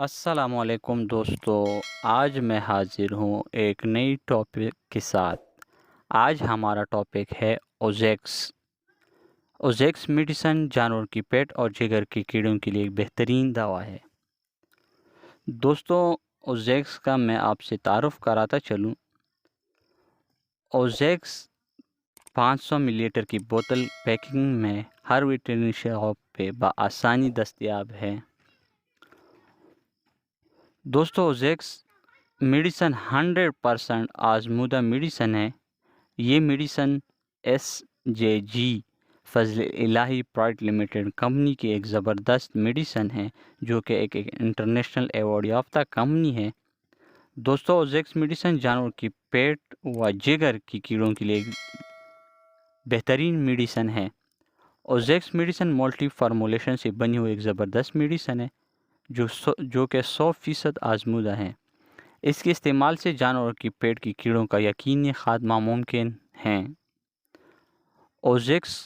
السلام علیکم دوستو، آج میں حاضر ہوں ایک نئی ٹاپک کے ساتھ۔ آج ہمارا ٹاپک ہے اوزیکس۔ اوزیکس میڈیسن جانور کی پیٹ اور جگر کے کیڑوں کے لیے ایک بہترین دوا ہے۔ دوستو، اوزیکس کا میں آپ سے تعارف کراتا چلوں۔ اوزیکس 500 ملی لیٹر کی بوتل پیکنگ میں ہر ویٹرنری شاپ پہ بآسانی دستیاب ہے۔ دوستو، اوزیکس میڈیسن 100% آزمودہ میڈیسن ہے۔ یہ میڈیسن SJG فضل الہی پرائیویٹ لمیٹڈ کمپنی کی ایک زبردست میڈیسن ہے، جو کہ ایک انٹرنیشنل ایوارڈ یافتہ کمپنی ہے۔ دوستو، اوزیکس میڈیسن جانور کی پیٹ و جگر کی کیڑوں کے لیے ایک بہترین میڈیسن ہے۔ اوزیکس میڈیسن ملٹی فارمولیشن سے بنی ہوئی ایک زبردست میڈیسن ہے جو کہ 100% آزمودہ ہے۔ اس کے استعمال سے جانور کی پیٹ کی کیڑوں کا یقینی خاتمہ ممکن ہے۔ اوزیکس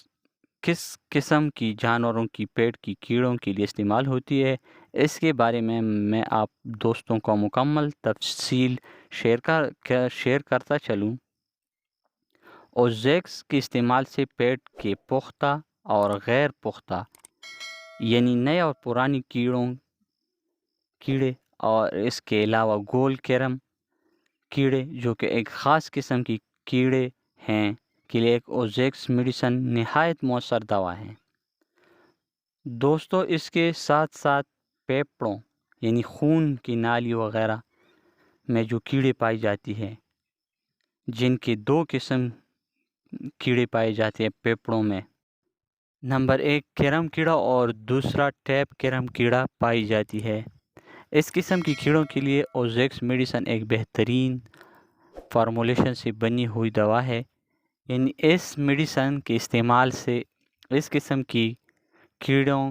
کس قسم کی جانوروں کی پیٹ کی کیڑوں کے لیے استعمال ہوتی ہے، اس کے بارے میں آپ دوستوں کو مکمل تفصیل شیئر کرتا چلوں۔ اوزیکس کے استعمال سے پیٹ کے پختہ اور غیر پختہ یعنی نئے اور پرانے کیڑے اور اس کے علاوہ گول کرم کیڑے، جو کہ ایک خاص قسم کی کیڑے ہیں، کے لیے ایک اوزیکس میڈیسن نہایت مؤثر دوا ہے۔ دوستو، اس کے ساتھ ساتھ پھیپھڑوں یعنی خون کی نالی وغیرہ میں جو کیڑے پائی جاتی ہے، جن کے 2 قسم کیڑے پائے جاتے ہیں پھیپھڑوں میں، نمبر 1 کرم کیڑا اور دوسرا ٹیپ کرم کیڑا پائی جاتی ہے۔ اس قسم کی کیڑوں کے لیے اوزیکس میڈیسن ایک بہترین فارمولیشن سے بنی ہوئی دوا ہے۔ یعنی اس میڈیسن کے استعمال سے اس قسم کی کیڑوں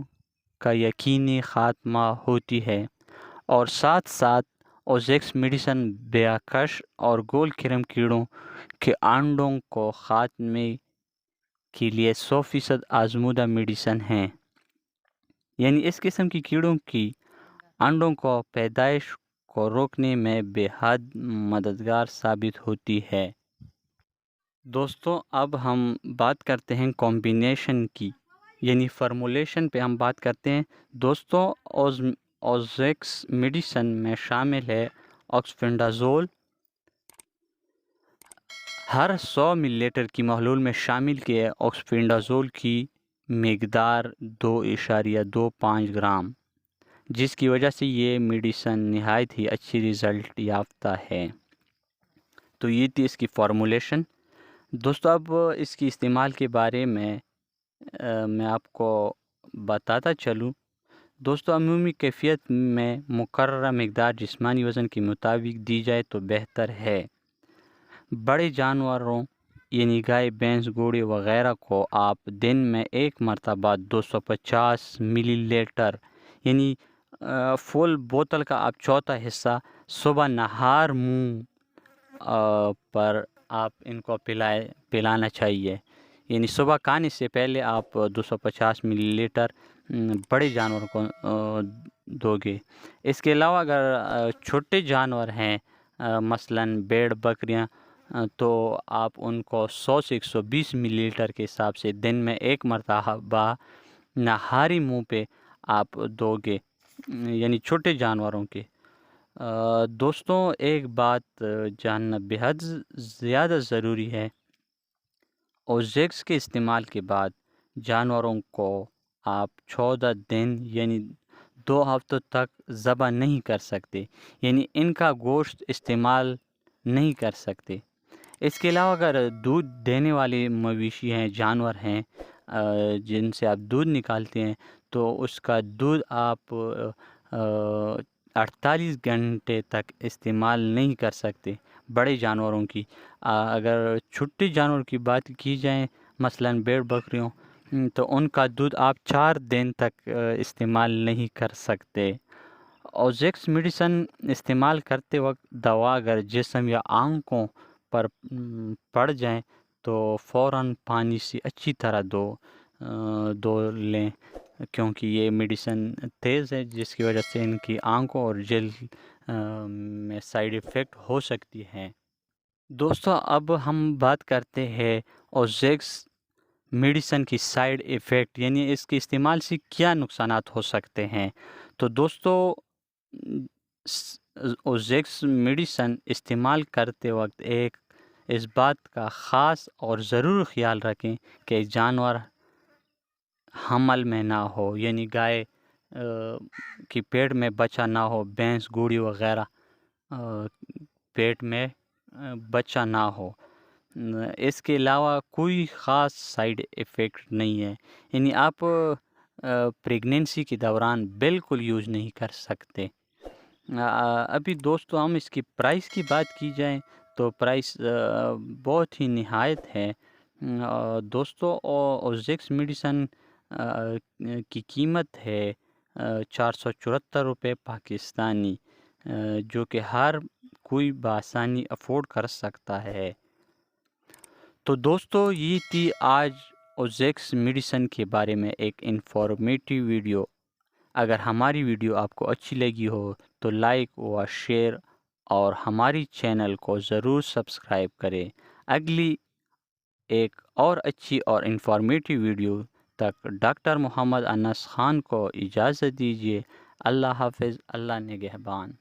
کا یقینی خاتمہ ہوتی ہے، اور ساتھ ساتھ اوزیکس میڈیسن بیاکش اور گول کرم کیڑوں کے آنڈوں کو خاتمے کے لیے 100% آزمودہ میڈیسن ہے۔ یعنی اس قسم کی کیڑوں کی انڈوں کو پیدائش کو روکنے میں بے حد مددگار ثابت ہوتی ہے۔ دوستو، اب ہم بات کرتے ہیں کمبینیشن کی، یعنی فارمولیشن پہ ہم بات کرتے ہیں۔ دوستو، اوزیکس میڈیسن میں شامل ہے آکسفینڈازول۔ ہر 100 ملی لیٹر کی محلول میں شامل کیے آکسفینڈازول کی مقدار 2.25 گرام، جس کی وجہ سے یہ میڈیسن نہایت ہی اچھی رزلٹ یافتہ ہے۔ تو یہ تھی اس کی فارمولیشن۔ دوستو، اب اس کی استعمال کے بارے میں آپ کو بتاتا چلوں۔ دوستو، عمومی کیفیت میں مقررہ مقدار جسمانی وزن کے مطابق دی جائے تو بہتر ہے۔ بڑے جانوروں یعنی گائے، بھینس، گھوڑے وغیرہ کو آپ دن میں ایک مرتبہ 250 ملی لیٹر یعنی فل بوتل کا آپ چوتھا حصہ صبح نہار منہ پر آپ ان کو پلانا چاہیے۔ یعنی صبح کھانے سے پہلے آپ 250 ملی لیٹر بڑے جانور کو دو گے۔ اس کے علاوہ اگر چھوٹے جانور ہیں، مثلاً بھیڑ، بکریاں، تو آپ ان کو 100 سے 120 ملی لیٹر کے حساب سے دن میں ایک مرتبہ نہاری منہ پہ آپ دو گے، یعنی چھوٹے جانوروں کے۔ دوستوں، ایک بات جاننا بے حد زیادہ ضروری ہے۔ اوزیکس کے استعمال کے بعد جانوروں کو آپ 14 دن یعنی 2 ہفتوں تک ذبح نہیں کر سکتے، یعنی ان کا گوشت استعمال نہیں کر سکتے۔ اس کے علاوہ اگر دودھ دینے والے مویشی ہیں، جانور ہیں جن سے آپ دودھ نکالتے ہیں، تو اس کا دودھ آپ 48 گھنٹے تک استعمال نہیں کر سکتے بڑے جانوروں کی۔ اگر چھوٹے جانور کی بات کی جائے، مثلاً بھیڑ بکریوں، تو ان کا دودھ آپ 4 دن تک استعمال نہیں کر سکتے۔ اوزیکس میڈیسن استعمال کرتے وقت دوا اگر جسم یا آنکھوں پر پڑ جائیں تو فوراً پانی سے اچھی طرح دھو لیں، کیونکہ یہ میڈیسن تیز ہے جس کی وجہ سے ان کی آنکھوں اور جلد میں سائیڈ ایفیکٹ ہو سکتی ہیں۔ دوستو اب ہم بات کرتے ہیں اوزیکس میڈیسن کی سائیڈ ایفیکٹ، یعنی اس کے استعمال سے کیا نقصانات ہو سکتے ہیں۔ تو دوستو اوزیکس میڈیسن استعمال کرتے وقت اس بات کا خاص اور ضرور خیال رکھیں کہ جانور حمل میں نہ ہو، یعنی گائے کی پیٹ میں بچہ نہ ہو، بھینس گوڑی وغیرہ پیٹ میں بچہ نہ ہو۔ اس کے علاوہ کوئی خاص سائیڈ ایفیکٹ نہیں ہے، یعنی آپ پریگنینسی کے دوران بالکل یوز نہیں کر سکتے۔ ابھی دوستو ہم اس کی پرائس کی بات کی جائے تو پرائس بہت ہی نہایت ہے۔ دوستو اوزیکس میڈیسن کی قیمت ہے 474 روپے پاکستانی، جو کہ ہر کوئی بآسانی افورڈ کر سکتا ہے۔ تو دوستو یہ تھی آج اوزیکس میڈیسن کے بارے میں ایک انفارمیٹیو ویڈیو۔ اگر ہماری ویڈیو آپ کو اچھی لگی ہو تو لائک و شیئر اور ہماری چینل کو ضرور سبسکرائب کریں۔ اگلی ایک اور اچھی اور انفارمیٹیو ویڈیو تک ڈاکٹر محمد انس خان کو اجازت دیجیے۔ اللہ حافظ، اللہ نگہبان۔